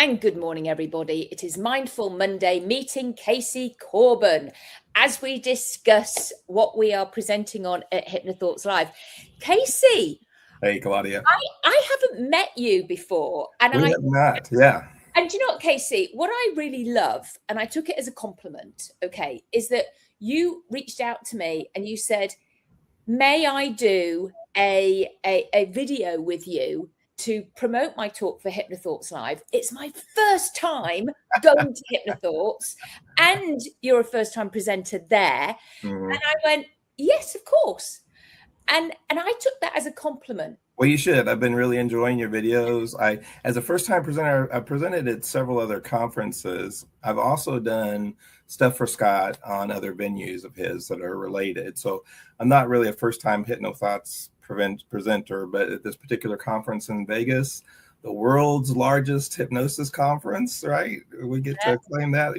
And good morning, everybody. It is Mindful Monday, meeting Casey Corbin as we discuss what we are presenting on at HypnoThoughts Live. Casey. Hey, Claudia. I haven't met you before. And we have not, yeah. And you know what, Casey, what I really love, and I took it as a compliment, okay, is that you reached out to me and you said, may I do a video with you to promote my talk for HypnoThoughts Live? It's my first time going to HypnoThoughts, and you're a first-time presenter there. Mm-hmm. And I went, yes, of course. And I took that as a compliment. Well, you should. I've been really enjoying your videos. As a first-time presenter, I presented at several other conferences. I've also done stuff for Scott on other venues of his that are related. So I'm not really a first-time HypnoThoughts presenter, but at this particular conference in Vegas, the world's largest hypnosis conference, right? We get to claim that,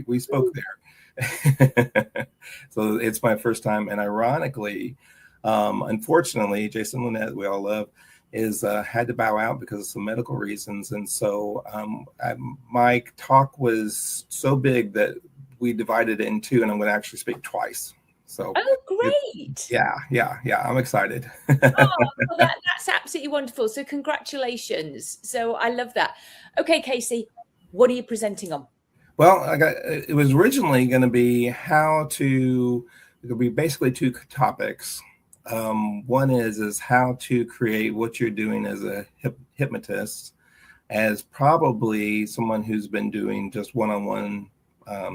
we spoke there. So it's my first time. And ironically, unfortunately, Jason Lunette, we all love, had to bow out because of some medical reasons. And so my talk was so big that we divided it in two, and I'm going to actually speak twice. So, great. Yeah. I'm excited. Well, that's absolutely wonderful. So congratulations. So I love that. Okay, Casey, what are you presenting on? Well, it was originally going to be it'll be basically two topics. One is how to create what you're doing as a hypnotist, as probably someone who's been doing just one-on-one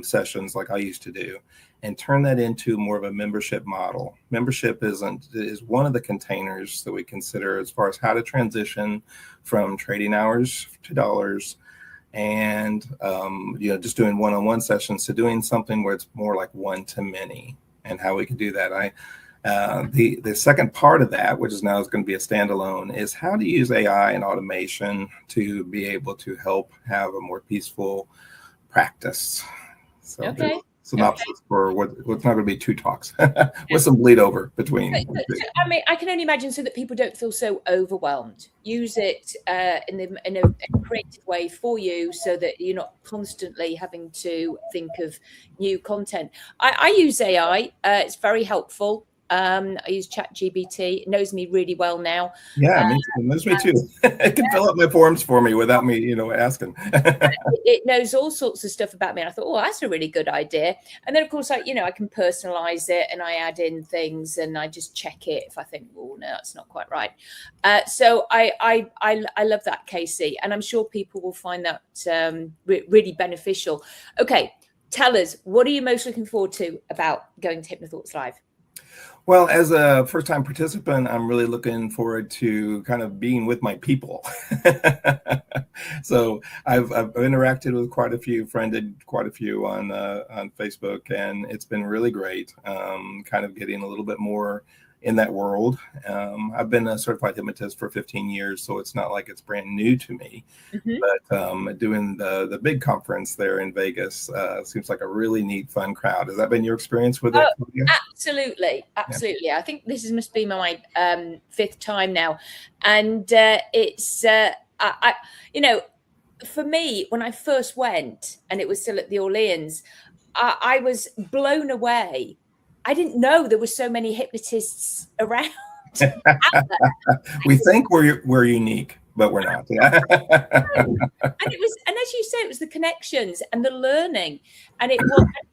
sessions like I used to do, and turn that into more of a membership model. Membership is one of the containers that we consider as far as how to transition from trading hours to dollars, and just doing one-on-one sessions to doing something where it's more like one-to-many, and how we can do that. The second part of that, which is now going to be a standalone, is how to use AI and automation to be able to help have a more peaceful practice. So synopsis for what's not going to be two talks with some bleed over between. I mean, I can only imagine so that people don't feel so overwhelmed. Use it in a creative way for you, so that you're not constantly having to think of new content. I use AI. It's very helpful. I use ChatGPT. It knows me really well now. Yeah, it knows me too. It can fill out my forms for me without me, asking. It knows all sorts of stuff about me. And I thought, oh, that's a really good idea. And then, of course, I can personalize it, and I add in things, and I just check it if I think, oh, no, that's not quite right. So I love that, Casey. And I'm sure people will find that really beneficial. Okay, tell us, what are you most looking forward to about going to HypnoThoughts Live? Well, as a first-time participant, I'm really looking forward to kind of being with my people. So I've interacted with quite a few, friended quite a few on Facebook, and it's been really great. Kind of getting a little bit more in that world. I've been a certified hypnotist for 15 years, so it's not like it's brand new to me. Mm-hmm. But doing the big conference there in Vegas seems like a really neat, fun crowd. Has that been your experience with it? Absolutely. Yeah. I think this must be my fifth time now, and it's for me, when I first went, and it was still at the Orleans, I was blown away. I didn't know there were so many hypnotists around. We think we're unique, but we're not. Yeah. And as you say, it was the connections and the learning, and it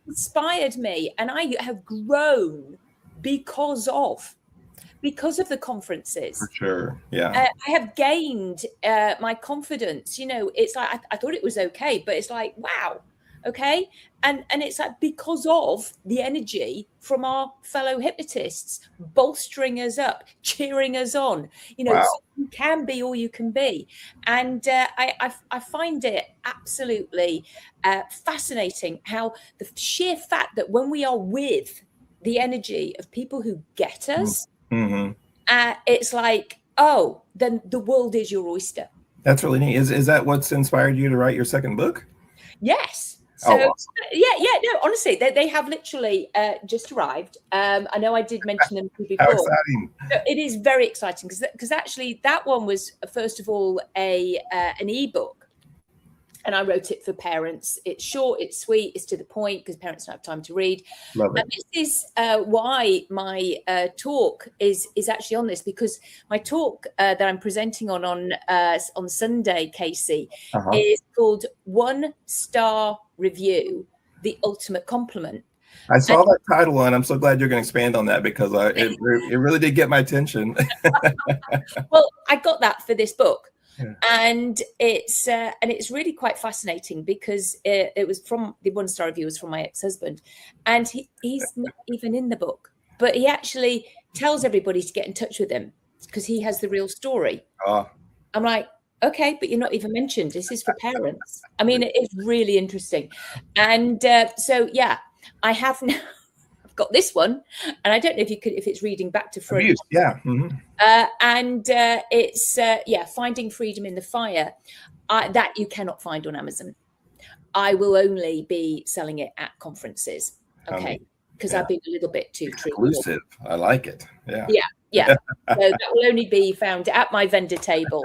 inspired me. And I have grown because of the conferences. For sure, yeah. I have gained my confidence. It's like I thought it was okay, but it's like, wow. Okay. And it's like because of the energy from our fellow hypnotists bolstering us up, cheering us on, wow. So you can be all you can be. And I find it absolutely fascinating how the sheer fact that when we are with the energy of people who get us, mm-hmm. It's like, oh, then the world is your oyster. That's really neat. Is that what's inspired you to write your second book? Yes. So, awesome. No, honestly, they have literally just arrived. I know I did mention them before. How exciting. So it is very exciting because actually that one was, first of all, an ebook. And I wrote it for parents. It's short, it's sweet, it's to the point, because parents don't have time to read. Love it. And this is why my talk is actually on this, because my talk that I'm presenting on Sunday, Casey, is called 1-Star Review, the Ultimate Compliment. I saw that title, and I'm so glad you're going to expand on that, because it really did get my attention. Well, I got that for this book. Yeah. And it's really quite fascinating, because it was from the 1-Star review was from my ex-husband, and he's not even in the book, but he actually tells everybody to get in touch with him because he has the real story. I'm like, okay, but you're not even mentioned. This is for parents. I mean, it is really interesting. And so, yeah, I have now. Got this one, and I don't know if it's reading back to front. Abuse, yeah. Mm-hmm. And it's Finding Freedom in the Fire, that you cannot find on Amazon. I will only be selling it at conferences, okay? Because I've been a little bit too exclusive. I like it. Yeah. Yeah. So that will only be found at my vendor table.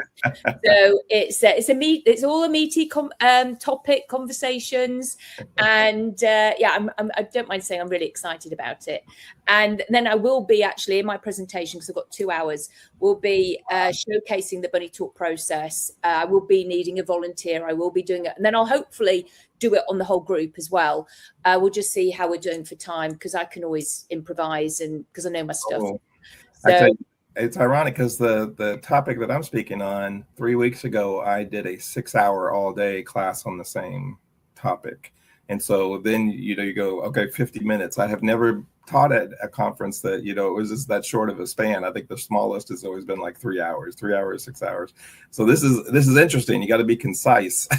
So it's all a meaty topic, conversations, and I don't mind saying I'm really excited about it. And then I will be actually in my presentation, because I've got 2 hours, will be showcasing the bunny talk process. I will be needing a volunteer. I will be doing it, and then I'll hopefully do it on the whole group as well. We'll just see how we're doing for time, because I can always improvise, and because I know my stuff. So, it's ironic, because the topic that I'm speaking on, 3 weeks ago, I did a 6-hour all day class on the same topic. And so then, you go, okay, 50 minutes. I have never taught at a conference that, it was just that short of a span. I think the smallest has always been like 3 hours, 6 hours. So this is interesting. You got to be concise.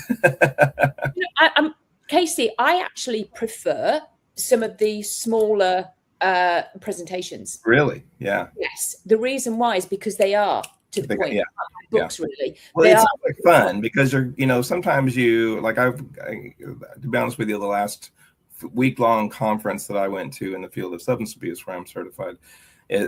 Casey, I actually prefer some of the smaller presentations. Really? Yeah. Yes. The reason why is because they are to the point. Yeah. Books, really. Well, it's like fun, because you're, sometimes to be honest with you, the last week-long conference that I went to in the field of substance abuse, where I'm certified,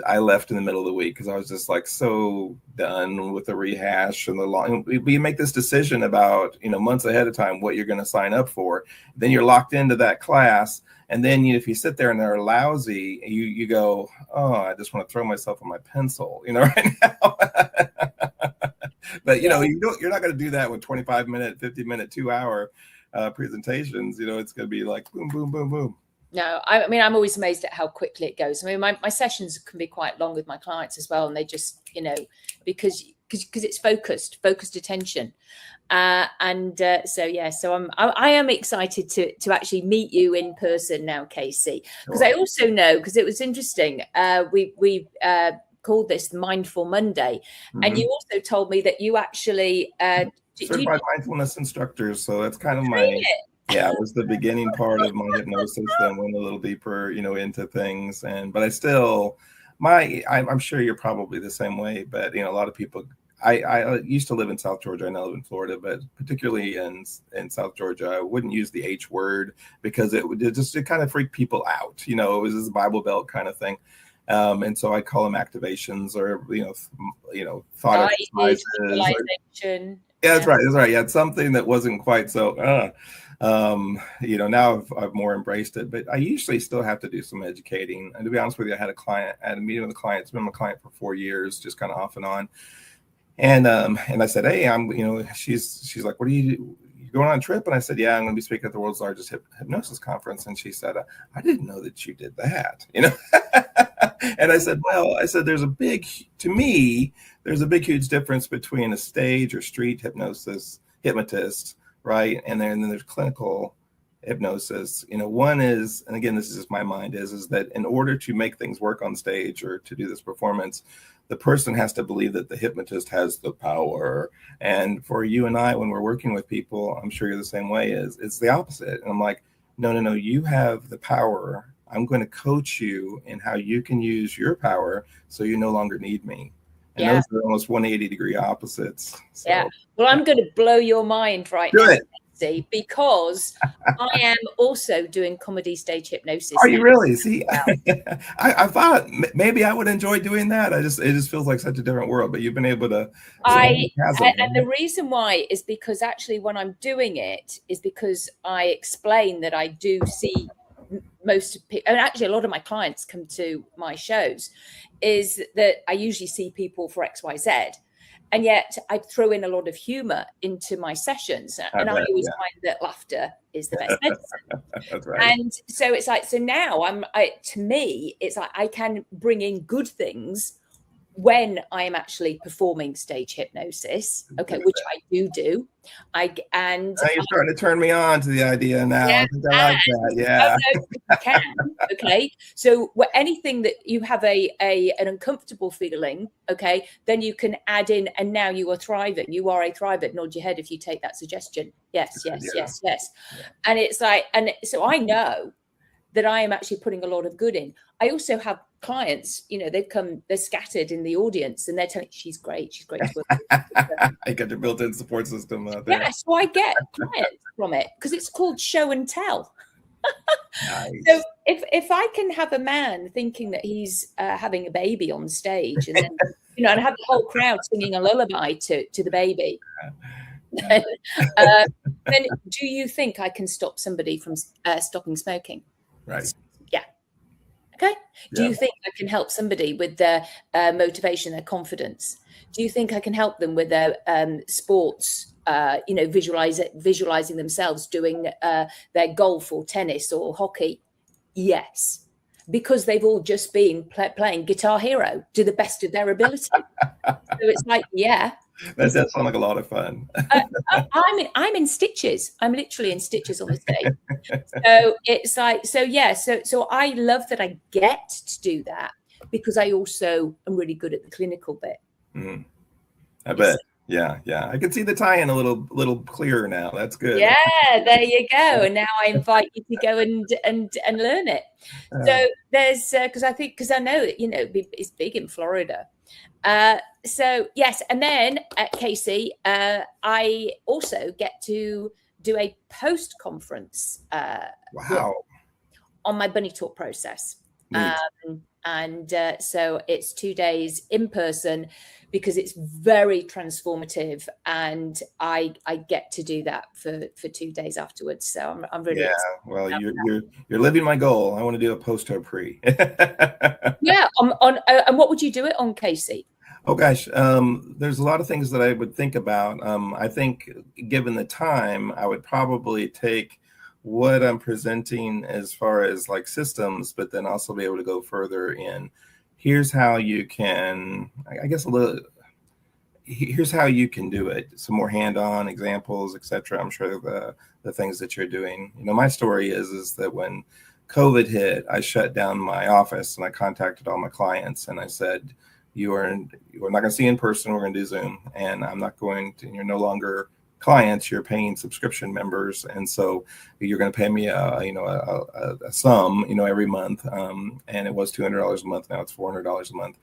I left in the middle of the week, because I was just like so done with the rehash and the long. You make this decision about, months ahead of time what you're going to sign up for. Then you're locked into that class. And then if you sit there and they're lousy, you go, oh, I just want to throw myself on my pencil, right now. But, you're not going to do that with 25-minute, 50-minute, 2-hour presentations. It's going to be like boom, boom, boom, boom. No, I mean, I'm always amazed at how quickly it goes. I mean, my sessions can be quite long with my clients as well. And they just, because it's focused attention. So I am excited to actually meet you in person now, Casey, because I also know, because it was interesting. We called this Mindful Monday. Mm-hmm. And you also told me that you actually certified mindfulness instructors. So that's kind of my. Yeah, it was the beginning part of my hypnosis. Then went a little deeper, into things. But I still, I'm sure you're probably the same way. But a lot of people. I used to live in South Georgia. I now live in Florida, but particularly in South Georgia, I wouldn't use the H word, because it kind of freaked people out. It was this Bible Belt kind of thing. And so I call them activations, or thought exercises. Yeah, that's right. Yeah, it's something that wasn't quite so. Now I've more embraced it, but I usually still have to do some educating. And to be honest with you, I had a meeting with a client. It's been my client for 4 years, just kind of off and on. And I said, hey, she's like, what are you going on a trip? And I said, yeah, I'm going to be speaking at the world's largest hypnosis conference. And she said, I didn't know that you did that, And I said, there's a big, huge difference between a stage or street hypnotist, right? And then there's clinical hypnosis. One is, and again, this is just my mind, is that in order to make things work on stage or to do this performance, the person has to believe that the hypnotist has the power. And for you and I, when we're working with people, I'm sure you're the same way, it's the opposite. And I'm like, no, you have the power. I'm going to coach you in how you can use your power so you no longer need me. And those are almost 180-degree opposites. So, Well, I'm going to blow your mind right now. See, because I am also doing comedy stage hypnosis. Are you really? See, well. I thought maybe I would enjoy doing that. It just feels like such a different world, but you've been able to. And the reason why is because actually when I'm doing it is because I explain that I do see most people, and actually a lot of my clients come to my shows, is that I usually see people for XYZ. And yet I throw in a lot of humor into my sessions. And I always find that laughter is the best medicine. That's right. And so it's like, so now to me, it's like I can bring in good things when I am actually performing stage hypnosis, okay, which I do. Now you're starting to turn me on to the idea now. I think I like that. Yeah. You can. Okay. So anything that you have an uncomfortable feeling, okay, then you can add in, and now you are thriving. You are a thriver. Nod your head if you take that suggestion. Yes. Yeah. And it's like, and so I know that I am actually putting a lot of good in. I also have clients, they're scattered in the audience and they're telling she's great to work with. I got your built-in support system out there. Yeah, so I get clients from it because it's called show and tell. Nice. So if I can have a man thinking that he's having a baby on stage and then, and have the whole crowd singing a lullaby to the baby, then do you think I can stop somebody from stopping smoking? Right. Yeah. Okay. Do you think I can help somebody with their motivation, their confidence? Do you think I can help them with their sports, visualizing themselves doing their golf or tennis or hockey? Yes. Because they've all just been playing Guitar Hero to the best of their ability. So it's like, yeah. That does sound like a lot of fun. I'm in stitches. I'm literally in stitches on the stage. So it's like, so I love that I get to do that because I also am really good at the clinical bit. Mm. I bet. Yeah. I can see the tie-in a little clearer now. That's good. Yeah, there you go. And now I invite you to go and learn it. So there's because I know that it's big in Florida. So yes, and then Casey, I also get to do a post-conference on my bunny talk process. So it's 2 days in person because it's very transformative, and I get to do that for 2 days afterwards. So I'm really excited. Well, you're living my goal. I want to do a post or pre. Yeah. And what would you do it on, Casey? Oh gosh, there's a lot of things that I would think about. I think given the time, I would probably take what I'm presenting as far as like systems, but then also be able to go further in. Here's how you can, here's how you can do it. Some more hand-on examples, etc. I'm sure the things that you're doing. My story is that when COVID hit, I shut down my office and I contacted all my clients and I said, we're not going to see in person. We're going to do Zoom, and I'm not going to. You're no longer clients. You're paying subscription members, and so you're going to pay me a sum, every month. And it was $200 a month. Now it's $400 a month,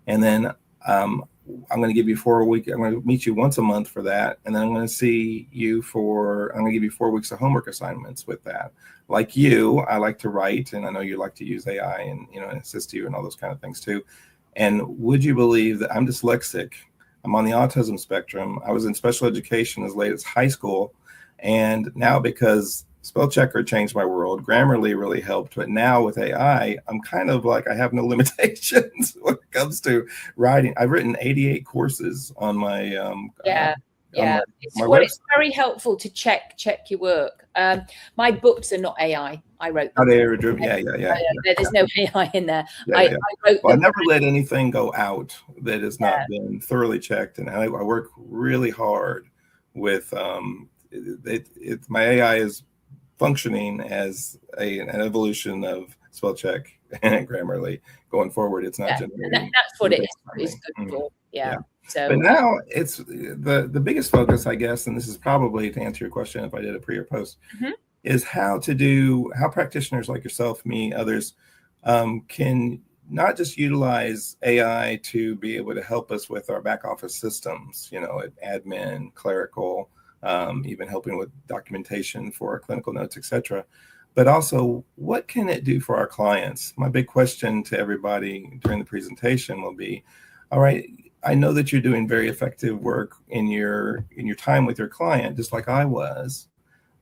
and then I'm going to give you 4 weeks. I'm going to meet you once a month for that, and then I'm going to see you I'm going to give you 4 weeks of homework assignments with that. Like you, I like to write, and I know you like to use AI and assist you and all those kind of things too. And would you believe that I'm dyslexic? I'm on the autism spectrum. I was in special education as late as high school. And now because spell checker changed my world, Grammarly really helped. But now with AI, I'm kind of like, I have no limitations when it comes to writing. I've written 88 courses on my It's very helpful to check your work. My books are not AI. I wrote them. There's no AI in there. I wrote them. I never let anything go out that has not been thoroughly checked, and I work really hard with my AI is functioning as an evolution of spell check and Grammarly going forward. It's not generating. That's what it is good for. Yeah. So, but now it's the biggest focus, I guess, and this is probably to answer your question if I did a pre or post, is how practitioners like yourself, me, others, can not just utilize AI to be able to help us with our back office systems, admin, clerical, even helping with documentation for our clinical notes, etc. But also, what can it do for our clients? My big question to everybody during the presentation will be, all right, I know that you're doing very effective work in your time with your client, just like I was,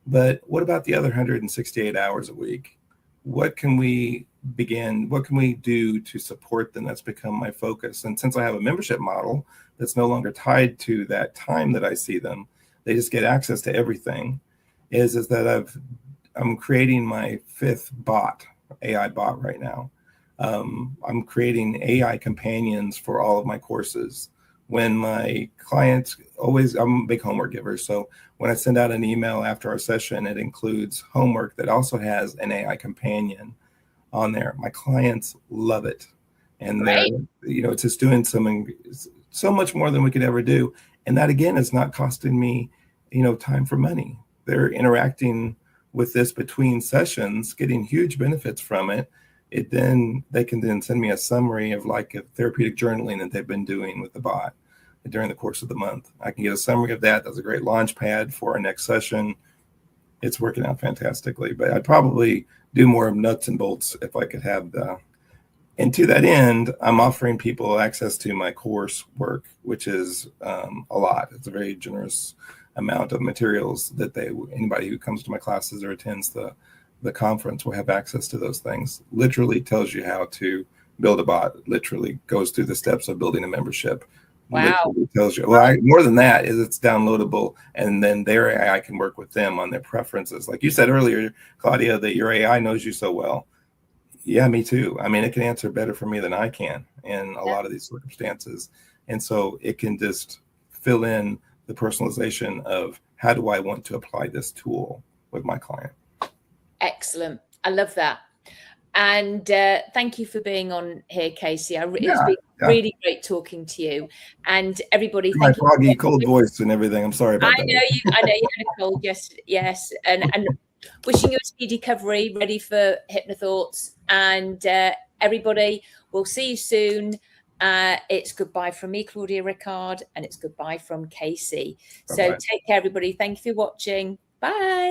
but what about the other 168 hours a week? What can we do to support them? That's become my focus. And since I have a membership model that's no longer tied to that time that I see them, they just get access to everything, is that I'm creating my 5th AI bot right now. I'm creating AI companions for all of my courses. When my clients I'm a big homework giver. So when I send out an email after our session, it includes homework that also has an AI companion on there. My clients love it. And they're, it's just doing so much more than we could ever do. And that, again, is not costing me, time for money. They're interacting with this between sessions, getting huge benefits from it. They can then send me a summary of like a therapeutic journaling that they've been doing with the bot during the course of the month. I can get a summary of that. That's a great launch pad for our next session. It's working out fantastically, but I'd probably do more of nuts and bolts if I could have and to that end, I'm offering people access to my course work, which is a lot. It's a very generous amount of materials that anybody who comes to my classes or attends the conference will have access to those things. Literally tells you how to build a bot, literally goes through the steps of building a membership. Wow. Literally tells you, more than that is it's downloadable, and then their AI can work with them on their preferences. Like you said earlier, Claudia, that your AI knows you so well. Yeah, me too. I mean, it can answer better for me than I can in a lot of these circumstances. And so it can just fill in the personalization of how do I want to apply this tool with my client. Excellent. I love that. And thank you for being on here, Casey. It's been really great talking to you. And everybody, thank you. My foggy, cold voice and everything. I'm sorry about that. I know you had a cold. Yes. And wishing you a speedy recovery, ready for HypnoThoughts. And everybody, we'll see you soon. It's goodbye from me, Claudia Rickard, and it's goodbye from Casey. So take care, everybody. Thank you for watching. Bye.